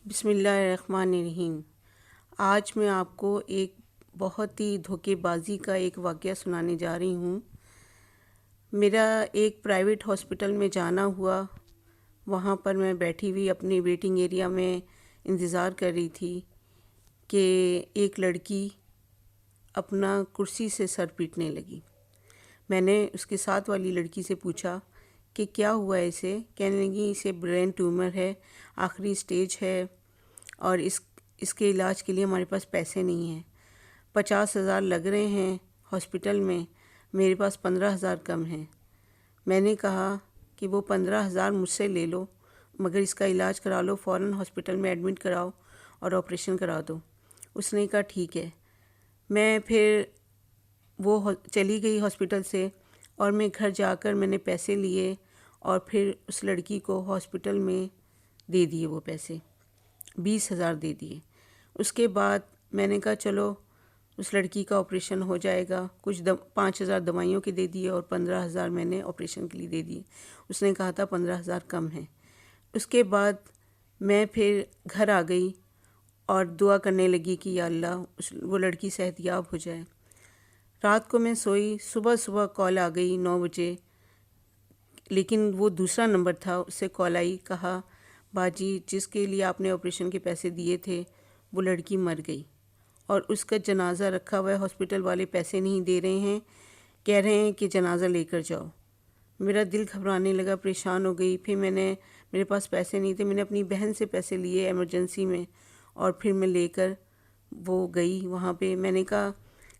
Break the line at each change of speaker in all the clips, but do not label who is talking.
بسم اللہ الرحمن الرحیم۔ آج میں آپ کو ایک بہت ہی دھوکے بازی کا ایک واقعہ سنانے جا رہی ہوں۔ میرا ایک پرائیویٹ ہاسپٹل میں جانا ہوا۔ وہاں پر میں بیٹھی ہوئی اپنے ویٹنگ ایریا میں انتظار کر رہی تھی کہ ایک لڑکی اپنا کرسی سے سر پیٹنے لگی۔ میں نے اس کے ساتھ والی لڑکی سے پوچھا کہ کیا ہوا ہے اسے؟ کہنے لگی اسے برین ٹیومر ہے، آخری سٹیج ہے اور اس کے علاج کے لیے ہمارے پاس پیسے نہیں ہیں۔ 50,000 لگ رہے ہیں ہاسپٹل میں، میرے پاس 15,000 کم ہیں۔ میں نے کہا کہ وہ 15,000 مجھ سے لے لو، مگر اس کا علاج کرا لو، فوراً ہاسپٹل میں ایڈمٹ کراؤ اور آپریشن کرا دو۔ اس نے کہا ٹھیک ہے۔ میں پھر وہ چلی گئی ہاسپٹل سے اور میں گھر جا کر میں نے پیسے لیے اور پھر اس لڑکی کو ہاسپٹل میں دے دیے، وہ پیسے 20,000 دے دیے۔ اس کے بعد میں نے کہا چلو اس لڑکی کا آپریشن ہو جائے گا، کچھ 5,000 دوائیوں کے دے دیے اور 15,000 میں نے آپریشن کے لیے دے دیے۔ اس نے کہا تھا 15,000 کم ہیں۔ اس کے بعد میں پھر گھر آ گئی اور دعا کرنے لگی کہ یا اللہ وہ لڑکی صحت یاب ہو جائے۔ رات کو میں سوئی، صبح کال آ گئی 9 بجے، لیکن وہ دوسرا نمبر تھا، اس سے کال آئی، کہا باجی جس کے لیے آپ نے آپریشن کے پیسے دیے تھے وہ لڑکی مر گئی اور اس کا جنازہ رکھا ہوا ہے، ہاسپٹل والے پیسے نہیں دے رہے ہیں، کہہ رہے ہیں کہ جنازہ لے کر جاؤ۔ میرا دل گھبرانے لگا، پریشان ہو گئی۔ پھر میرے پاس پیسے نہیں تھے، میں نے اپنی بہن سے پیسے لیے ایمرجنسی میں اور پھر میں لے کر وہ گئی وہاں پہ۔ میں نے کہا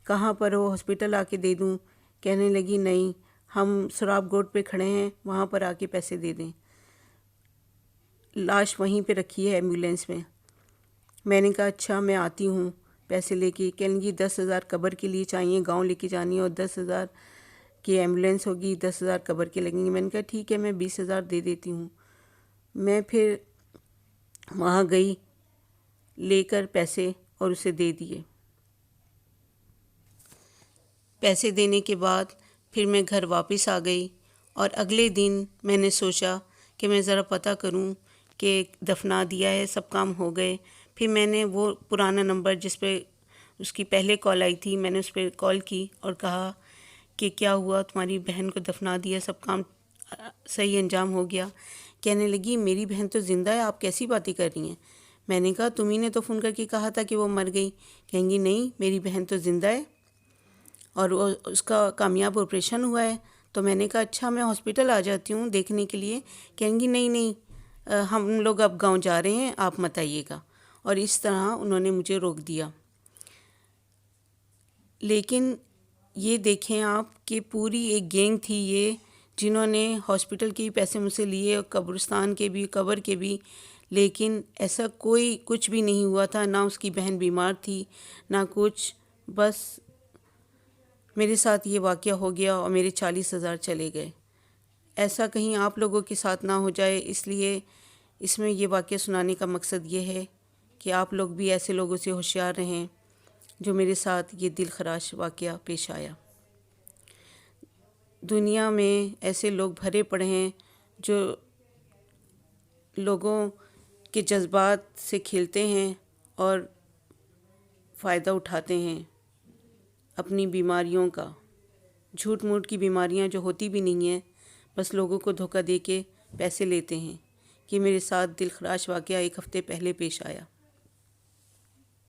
کہاں پر ہو، ہاسپٹل آ کے دے دوں؟ کہنے لگی نہیں، ہم سراب گوٹ پہ کھڑے ہیں، وہاں پر آ کے پیسے دے دیں، لاش وہیں پہ رکھی ہے ایمبولینس میں۔ میں نے کہا اچھا میں آتی ہوں پیسے لے کے۔ کہنے لگی 10,000 قبر کے لیے چاہیے، گاؤں لے کے جانی ہے، اور 10,000 کی ایمبولینس ہوگی، 10,000 قبر کے لگیں گے۔ میں نے کہا ٹھیک ہے میں 20,000 دے دیتی ہوں۔ میں پھر وہاں گئی لے کر پیسے اور اسے دے دیے۔ پیسے دینے کے بعد پھر میں گھر واپس آ گئی اور اگلے دن میں نے سوچا کہ میں ذرا پتہ کروں کہ دفنا دیا ہے، سب کام ہو گئے۔ پھر میں نے وہ پرانا نمبر جس پہ اس کی پہلے کال آئی تھی، میں نے اس پہ کال کی اور کہا کہ کیا ہوا، تمہاری بہن کو دفنا دیا، سب کام صحیح انجام ہو گیا؟ کہنے لگی میری بہن تو زندہ ہے، آپ کیسی باتیں کر رہی ہیں؟ میں نے کہا تم ہی نے تو فون کر کے کہا تھا کہ وہ مر گئی۔ کہیں گی نہیں میری بہن تو زندہ ہے اور اس کا کامیاب آپریشن ہوا ہے۔ تو میں نے کہا اچھا میں ہاسپٹل آ جاتی ہوں دیکھنے کے لیے۔ کہیں گی نہیں ہم لوگ اب گاؤں جا رہے ہیں، آپ مت آئیے گا، اور اس طرح انہوں نے مجھے روک دیا۔ لیکن یہ دیکھیں آپ کہ پوری ایک گینگ تھی یہ، جنہوں نے ہاسپٹل کے پیسے مجھ سے لیے اور قبرستان کے بھی، قبر کے بھی، لیکن ایسا کچھ بھی نہیں ہوا تھا، نہ اس کی بہن بیمار تھی نہ کچھ، بس میرے ساتھ یہ واقعہ ہو گیا اور میرے 40,000 چلے گئے۔ ایسا کہیں آپ لوگوں کے ساتھ نہ ہو جائے، اس لیے اس میں یہ واقعہ سنانے کا مقصد یہ ہے کہ آپ لوگ بھی ایسے لوگوں سے ہوشیار رہیں جو میرے ساتھ یہ دل خراش واقعہ پیش آیا۔ دنیا میں ایسے لوگ بھرے پڑے ہیں جو لوگوں کے جذبات سے کھیلتے ہیں اور فائدہ اٹھاتے ہیں اپنی بیماریوں کا، جھوٹ موٹ کی بیماریاں جو ہوتی بھی نہیں ہیں، بس لوگوں کو دھوکہ دے کے پیسے لیتے ہیں۔ کہ میرے ساتھ دل خراش واقعہ ایک ہفتے پہلے پیش آیا۔